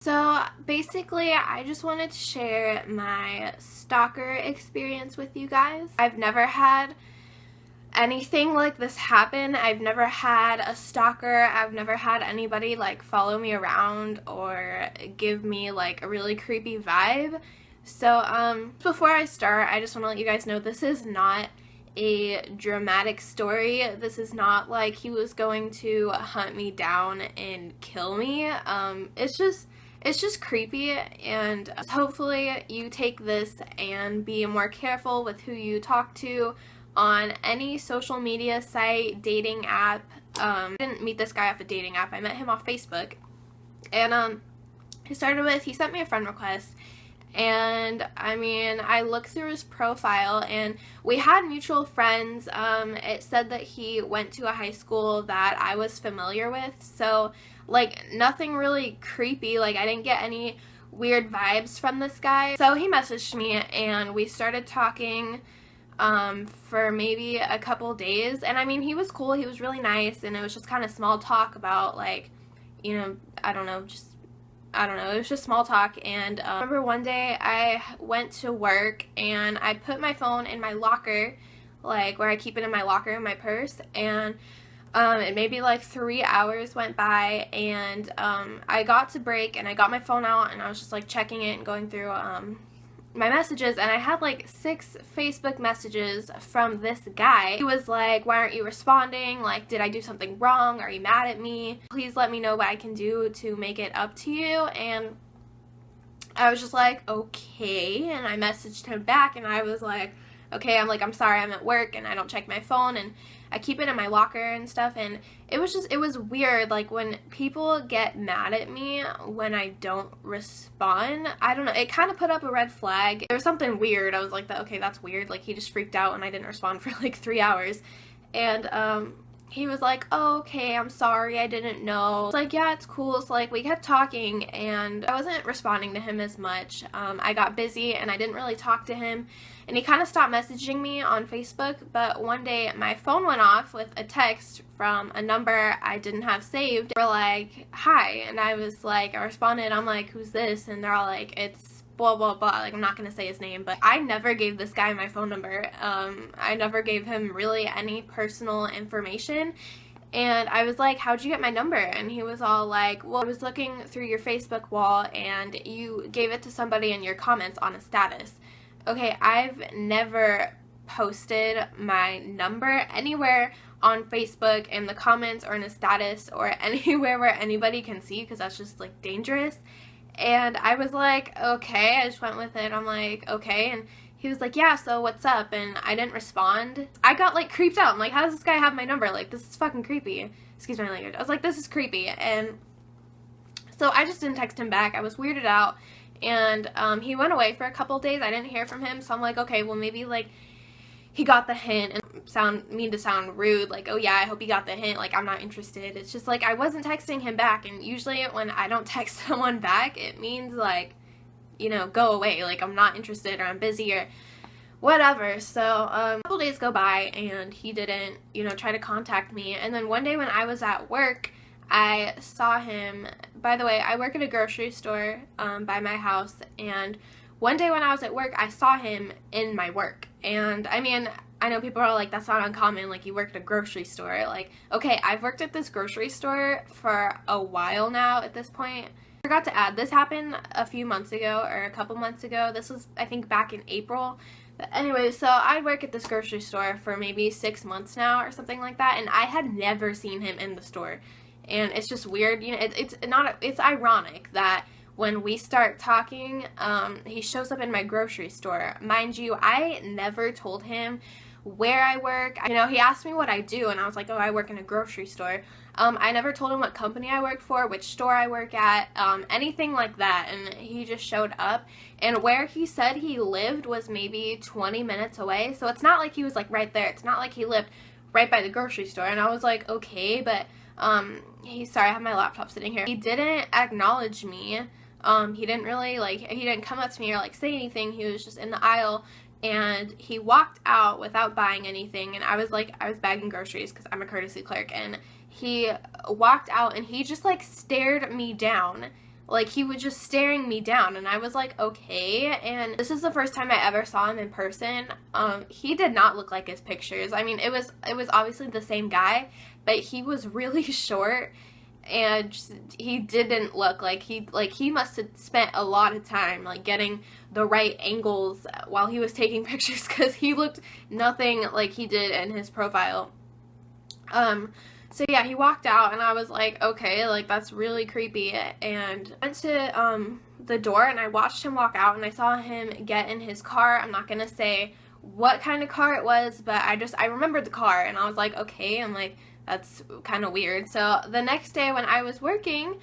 So basically, I just wanted to share my stalker experience with you guys. I've never had anything like this happen. I've never had a stalker. I've never had anybody like follow me around or give me like a really creepy vibe. So before I start, I just want to let you guys know this is not a dramatic story. This is not like he was going to hunt me down and kill me. It's just creepy, and hopefully you take this and be more careful with who you talk to on any social media site, dating app. I didn't meet this guy off a dating app. I met him off Facebook, and he sent me a friend request, and I mean, I looked through his profile and we had mutual friends. It said that he went to a high school that I was familiar with, so like nothing really creepy. Like I didn't get any weird vibes from this guy. So he messaged me and we started talking for maybe a couple days, and I mean, he was cool, he was really nice, and it was just kind of small talk about like, you know, I don't know, it was just small talk. And I remember one day I went to work and I put my phone in my locker, like where I keep it in my locker in my purse, and it maybe like 3 hours went by, and I got to break and I got my phone out and I was just like checking it and going through my messages, and I had like 6 Facebook messages from this guy. He was like, why aren't you responding? Like, did I do something wrong? Are you mad at me? Please let me know what I can do to make it up to you. And I was just like, okay. And I messaged him back and I was like, okay, I'm sorry, I'm at work and I don't check my phone and I keep it in my locker and stuff. And it was weird, like when people get mad at me when I don't respond. I don't know, it kind of put up a red flag. There was something weird. I was like, okay, that's weird. Like he just freaked out and I didn't respond for like 3 hours. And he was like, oh, okay, I'm sorry, I didn't know. It's like, yeah, it's cool. So like we kept talking and I wasn't responding to him as much. I got busy and I didn't really talk to him, and he kind of stopped messaging me on Facebook. But one day my phone went off with a text from a number I didn't have saved. They were like, hi, and I responded, I'm like, who's this? And they're all like, it's blah blah blah. Like, I'm not gonna say his name, but I never gave this guy my phone number. I never gave him really any personal information. And I was like, how'd you get my number? And he was all like, well, I was looking through your Facebook wall and you gave it to somebody in your comments on a status. Okay, I've never posted my number anywhere on Facebook in the comments or in a status or anywhere where anybody can see, because that's just like dangerous. And I was like, okay, I just went with it. I'm like, okay. And he was like, yeah, so what's up? And I didn't respond. I got like creeped out. I'm like, how does this guy have my number? Like, this is fucking creepy. Excuse my language. I was like, this is creepy. And so I just didn't text him back. I was weirded out. And he went away for a couple days. I didn't hear from him. So I'm like, okay, well maybe like he got the hint. And sound rude, like, oh yeah, I hope he got the hint, like I'm not interested. It's just like I wasn't texting him back, and usually when I don't text someone back, it means like, you know, go away, like I'm not interested or I'm busy or whatever. So a couple days go by and he didn't, you know, try to contact me. And then one day when I was at work, I saw him. By the way, I work at a grocery store by my house, and one day when I was at work, I saw him in my work. And I mean, I know people are like, that's not uncommon, like you work at a grocery store. Like, okay, I've worked at this grocery store for a while now at this point. I forgot to add, this happened a few months ago or a couple months ago. This was, I think, back in April. But anyway, so I work at this grocery store for maybe 6 months now or something like that, and I had never seen him in the store. And it's just weird, you know, it's ironic that when we start talking, he shows up in my grocery store. Mind you, I never told him where I work. You know, he asked me what I do, and I was like, oh, I work in a grocery store. I never told him what company I work for, which store I work at, anything like that. And he just showed up, and where he said he lived was maybe 20 minutes away. So it's not like he was like right there. It's not like he lived right by the grocery store. And I was like, okay, but sorry, I have my laptop sitting here. He didn't acknowledge me. He didn't really, like, he didn't come up to me or like say anything. He was just in the aisle, and he walked out without buying anything. And I was bagging groceries because I'm a courtesy clerk, and he walked out and he just like stared me down like he was just staring me down, and I was like, okay. And this is the first time I ever saw him in person. He did not look like his pictures. I mean, it was obviously the same guy, but he was really short, and just, he didn't look like he must have spent a lot of time like getting the right angles while he was taking pictures, because he looked nothing like he did in his profile. So yeah, he walked out, and I was like, okay, like that's really creepy. And I went to the door, and I watched him walk out, and I saw him get in his car. I'm not gonna say what kind of car it was, but I remembered the car, and I was like, okay. I'm like, that's kind of weird. So the next day when I was working,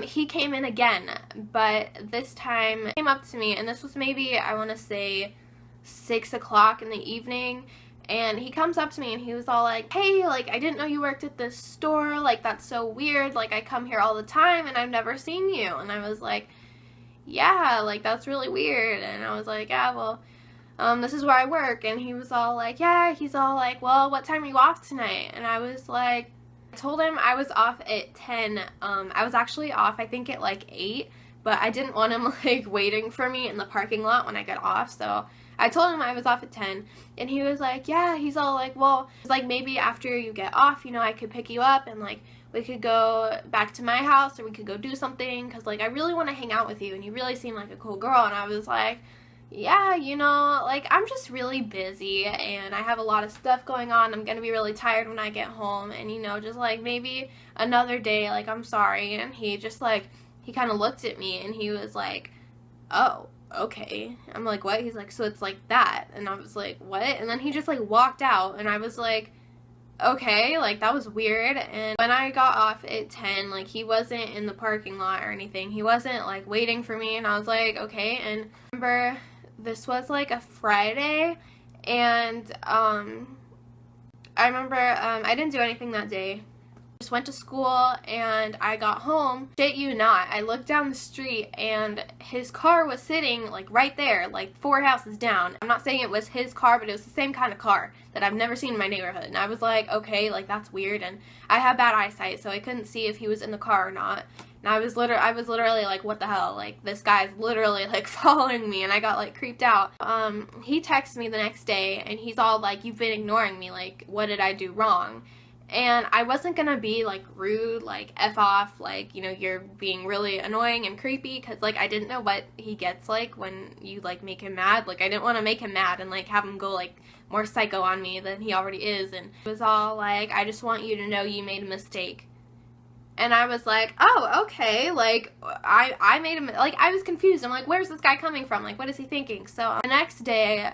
he came in again, but this time he came up to me, and this was maybe, I want to say 6 o'clock in the evening, and he comes up to me, and he was all like, hey, like, I didn't know you worked at this store, like, that's so weird, like, I come here all the time, and I've never seen you. And I was like, yeah, like, that's really weird. And I was like, yeah, well, this is where I work. And he was all like, yeah, he's all like, well, what time are you off tonight? And I was like, I told him I was off at 10. I was actually off, I think, at like 8, but I didn't want him like waiting for me in the parking lot when I got off, so I told him I was off at 10, and he was like, yeah, he's all like, well, it's like, maybe after you get off, you know, I could pick you up, and like we could go back to my house, or we could go do something, because like I really want to hang out with you, and you really seem like a cool girl. And I was like, yeah, you know, like, I'm just really busy, and I have a lot of stuff going on. I'm gonna be really tired when I get home, and, you know, just, like, maybe another day, like, I'm sorry. And he just, like, he kind of looked at me, and he was like, oh, okay. I'm like, what? He's like, so it's like that. And I was like, what? And then he just, like, walked out, and I was like, okay, like, that was weird. And when I got off at 10, like, he wasn't in the parking lot or anything. He wasn't, like, waiting for me, and I was like, okay. And I remember this was like a Friday, and I remember I didn't do anything that day. Just went to school, and I got home. Shit you not, I looked down the street, and his car was sitting like right there, like 4 houses down. I'm not saying it was his car, but it was the same kind of car that I've never seen in my neighborhood. And I was like, okay, like that's weird. And I have bad eyesight, so I couldn't see if he was in the car or not. And I was literally like, what the hell? Like, this guy's literally like following me, and I got like creeped out. He texted me the next day, and he's all like, you've been ignoring me, like, what did I do wrong? And I wasn't gonna be like rude, like F off, like, you know, you're being really annoying and creepy, because like I didn't know what he gets like when you like make him mad. Like, I didn't want to make him mad and like have him go like more psycho on me than he already is. And it was all like, I just want you to know you made a mistake. And I was like, oh, okay, like, I made him, like, I was confused. I'm like, where's this guy coming from? Like, what is he thinking? So the next day,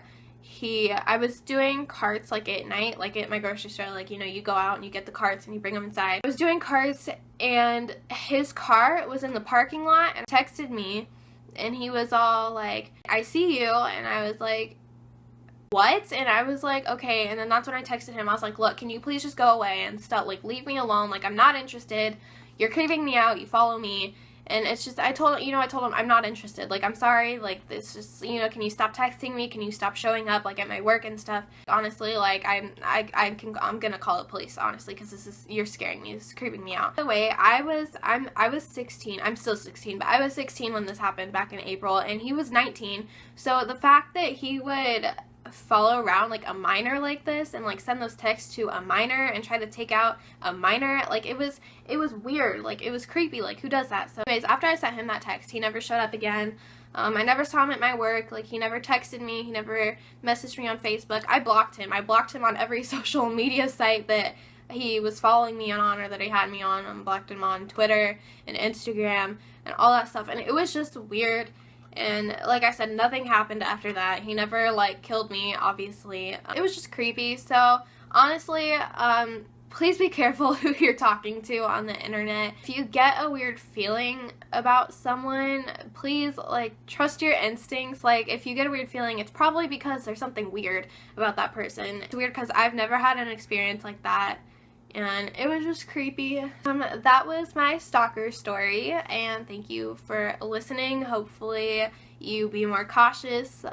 I was doing carts, like, at night, like, at my grocery store. Like, you know, you go out and you get the carts and you bring them inside. I was doing carts, and his car was in the parking lot, and texted me, and he was all like, I see you. And I was like, what? And I was like, okay. And then that's when I texted him. I was like, look, can you please just go away and stop, like, leave me alone. Like, I'm not interested. You're creeping me out. You follow me. And it's just, I told him, I'm not interested. Like, I'm sorry. Like, this just, you know, can you stop texting me? Can you stop showing up, like, at my work and stuff? Honestly, like, I'm gonna call the police, honestly, because you're scaring me. This is creeping me out. By the way, I was 16. I'm still 16, but I was 16 when this happened back in April, and he was 19. So the fact that he would follow around like a minor like this, and like send those texts to a minor and try to take out a minor, like, it was weird. Like, it was creepy. Like, who does that? So anyways, after I sent him that text, he never showed up again. I never saw him at my work. Like, he never texted me. He never messaged me on Facebook. I blocked him. I blocked him on every social media site that he was following me on, or that he had me on. I blocked him on Twitter and Instagram and all that stuff, and it was just weird. And like I said, nothing happened after that. He never, like, killed me, obviously. It was just creepy. So, honestly, please be careful who you're talking to on the internet. If you get a weird feeling about someone, please, like, trust your instincts. Like, if you get a weird feeling, it's probably because there's something weird about that person. It's weird because I've never had an experience like that, and it was just creepy. That was my stalker story, and thank you for listening. Hopefully you be more cautious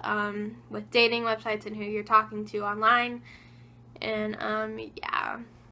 with dating websites and who you're talking to online. And yeah.